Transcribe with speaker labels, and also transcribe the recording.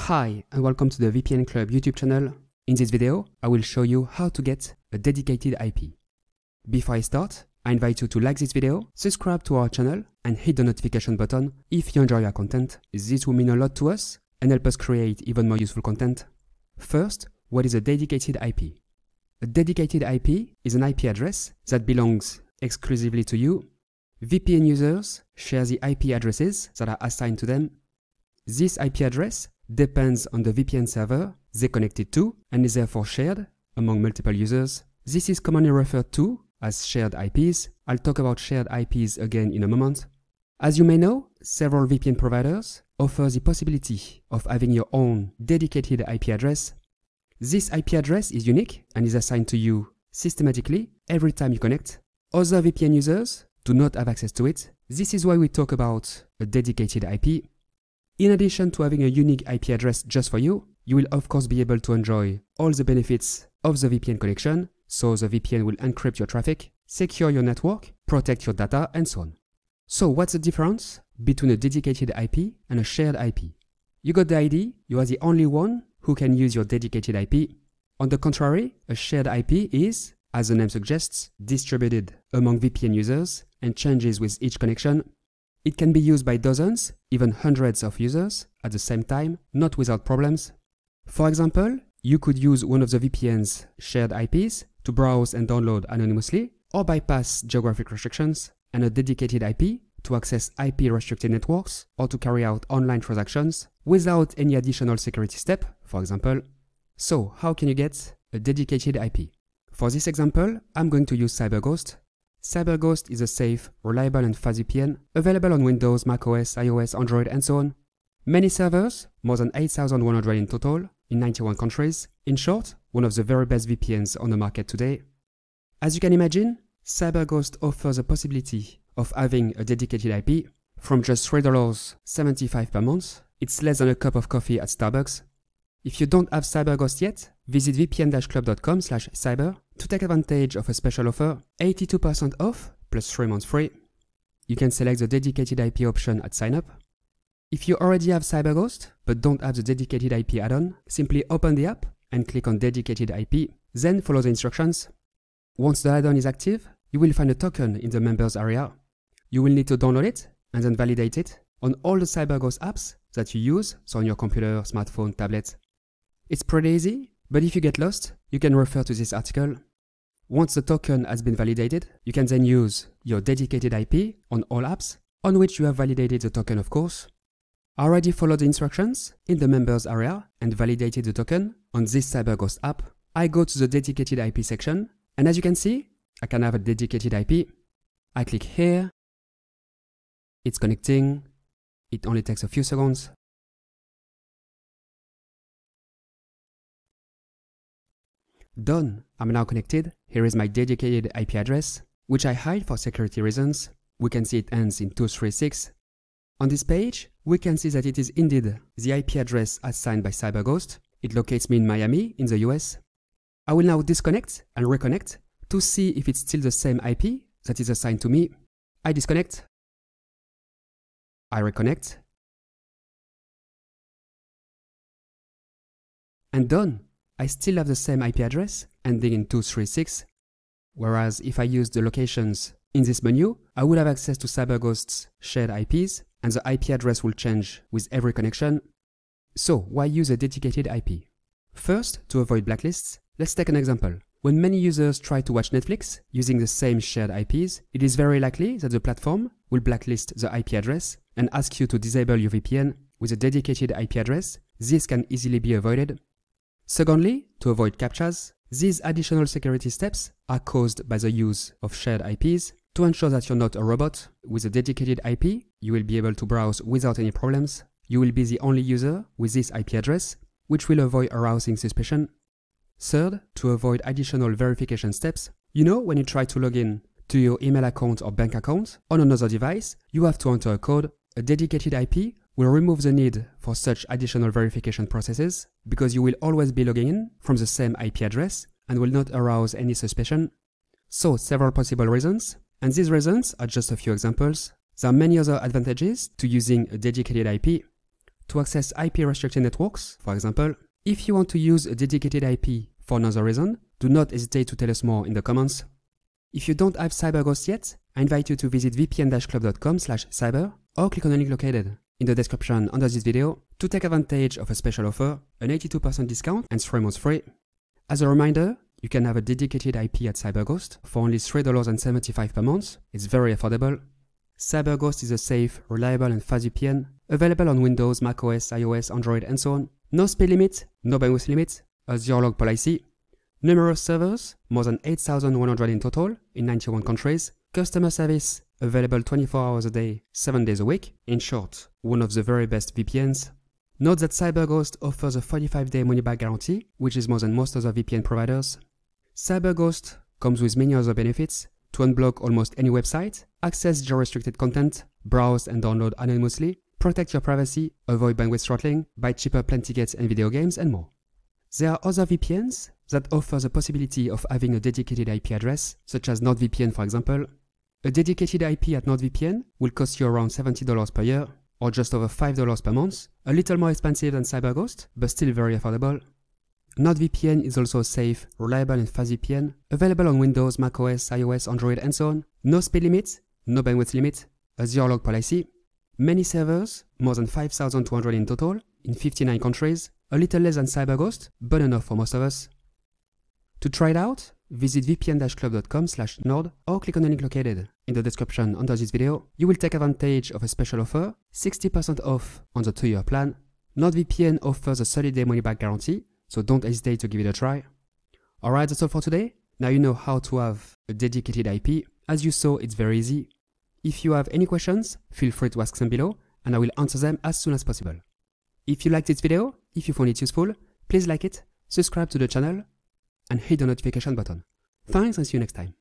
Speaker 1: Hi and welcome to the VPN Club YouTube channel. In this video, I will show you how to get a dedicated IP. Before I start, I invite you to like this video, subscribe to our channel and hit the notification button if you enjoy our content. This will mean a lot to us and help us create even more useful content. First, what is a dedicated IP? A dedicated IP is an IP address that belongs exclusively to you. VPN users share the IP addresses that are assigned to them. This IP address depends on the VPN server they connected to and is therefore shared among multiple users. This is commonly referred to as shared IPs. I'll talk about shared IPs again in a moment. As you may know, several VPN providers offer the possibility of having your own dedicated IP address. This IP address is unique and is assigned to you systematically every time you connect. Other VPN users do not have access to it. This is why we talk about a dedicated IP. In addition to having a unique IP address just for you, you will of course be able to enjoy all the benefits of the VPN connection. So the VPN will encrypt your traffic, secure your network, protect your data, and so on. So what's the difference between a dedicated IP and a shared IP? You got the idea, you are the only one who can use your dedicated IP. On the contrary, a shared IP is, as the name suggests, distributed among VPN users and changes with each connection. It can be used by dozens, even hundreds of users at the same time, not without problems. For example, you could use one of the VPN's shared IPs to browse and download anonymously or bypass geographic restrictions, and a dedicated IP to access IP-restricted networks or to carry out online transactions without any additional security step, for example. So, how can you get a dedicated IP? For this example, I'm going to use CyberGhost. CyberGhost is a safe, reliable and fast VPN available on Windows, macOS, iOS, Android and so on. Many servers, more than 8,100 in total, in 91 countries. In short, one of the very best VPNs on the market today. As you can imagine, CyberGhost offers the possibility of having a dedicated IP from just $3.75 per month. It's less than a cup of coffee at Starbucks. If you don't have CyberGhost yet, visit vpn-club.com/cyber to take advantage of a special offer, 82% off plus 3 months free. You can select the dedicated IP option at sign up. If you already have CyberGhost but don't have the dedicated IP add-on, simply open the app and click on dedicated IP, then follow the instructions. Once the add-on is active, you will find a token in the members area. You will need to download it and then validate it on all the CyberGhost apps that you use, so on your computer, smartphone, tablet. It's pretty easy, but if you get lost, you can refer to this article. Once the token has been validated, you can then use your dedicated IP on all apps on which you have validated the token, of course. I already followed the instructions in the members area and validated the token on this CyberGhost app. I go to the dedicated IP section, and as you can see, I can have a dedicated IP. I click here. It's connecting. It only takes a few seconds. Done. I'm now connected. Here is my dedicated IP address, which I hide for security reasons. We can see it ends in 236. On this page, we can see that it is indeed the IP address assigned by CyberGhost. It locates me in Miami, in the US. I will now disconnect and reconnect to see if it's still the same IP that is assigned to me. I disconnect. I reconnect. And done. I still have the same IP address ending in 236, whereas if I use the locations in this menu, I would have access to CyberGhost's shared IPs and the IP address will change with every connection. So why use a dedicated IP? First, to avoid blacklists, let's take an example. When many users try to watch Netflix using the same shared IPs, it is very likely that the platform will blacklist the IP address and ask you to disable your VPN. With a dedicated IP address, this can easily be avoided. Secondly, to avoid CAPTCHAs, these additional security steps are caused by the use of shared IPs. To ensure that you're not a robot, with a dedicated IP, you will be able to browse without any problems. You will be the only user with this IP address, which will avoid arousing suspicion. Third, to avoid additional verification steps, you know when you try to log in to your email account or bank account on another device, you have to enter a code. A dedicated IP will remove the need for such additional verification processes because you will always be logging in from the same IP address and will not arouse any suspicion. So, several possible reasons, and these reasons are just a few examples. There are many other advantages to using a dedicated IP. to access IP-restricted networks, for example. If you want to use a dedicated IP for another reason, do not hesitate to tell us more in the comments. If you don't have CyberGhost yet, I invite you to visit vpn-club.com/cyber or click on the link located in the description under this video to take advantage of a special offer, an 82% discount and 3 months free. As a reminder, you can have a dedicated IP at CyberGhost for only $3.75 per month. It's very affordable. CyberGhost is a safe, reliable and fast VPN available on Windows, macOS, iOS, Android and so on. No speed limit, no bandwidth limit, a zero-log policy, numerous servers, more than 8,100 in total in 91 countries, customer service available 24 hours a day, 7 days a week. In short, one of the very best VPNs. Note that CyberGhost offers a 45-day money-back guarantee, which is more than most other VPN providers. CyberGhost comes with many other benefits to unblock almost any website, access geo-restricted content, browse and download anonymously, protect your privacy, avoid bandwidth throttling, buy cheaper plane tickets and video games, and more. There are other VPNs that offer the possibility of having a dedicated IP address, such as NordVPN for example. A dedicated IP at NordVPN will cost you around $70 per year, or just over $5 per month, a little more expensive than CyberGhost, but still very affordable. NordVPN is also a safe, reliable and fast VPN, available on Windows, macOS, iOS, Android and so on. No speed limit, no bandwidth limit, a zero-log policy, many servers, more than 5,200 in total, in 59 countries, a little less than CyberGhost, but enough for most of us. To try it out, visit vpn-club.com/nord or click on the link located in the description under this video. You will take advantage of a special offer, 60% off on the 2-year plan. NordVPN offers a 30-day money-back guarantee, so don't hesitate to give it a try. Alright, that's all for today. Now you know how to have a dedicated IP. As you saw, it's very easy. If you have any questions, feel free to ask them below and I will answer them as soon as possible. If you liked this video, if you found it useful, please like it, subscribe to the channel and hit the notification button. Thanks and see you next time.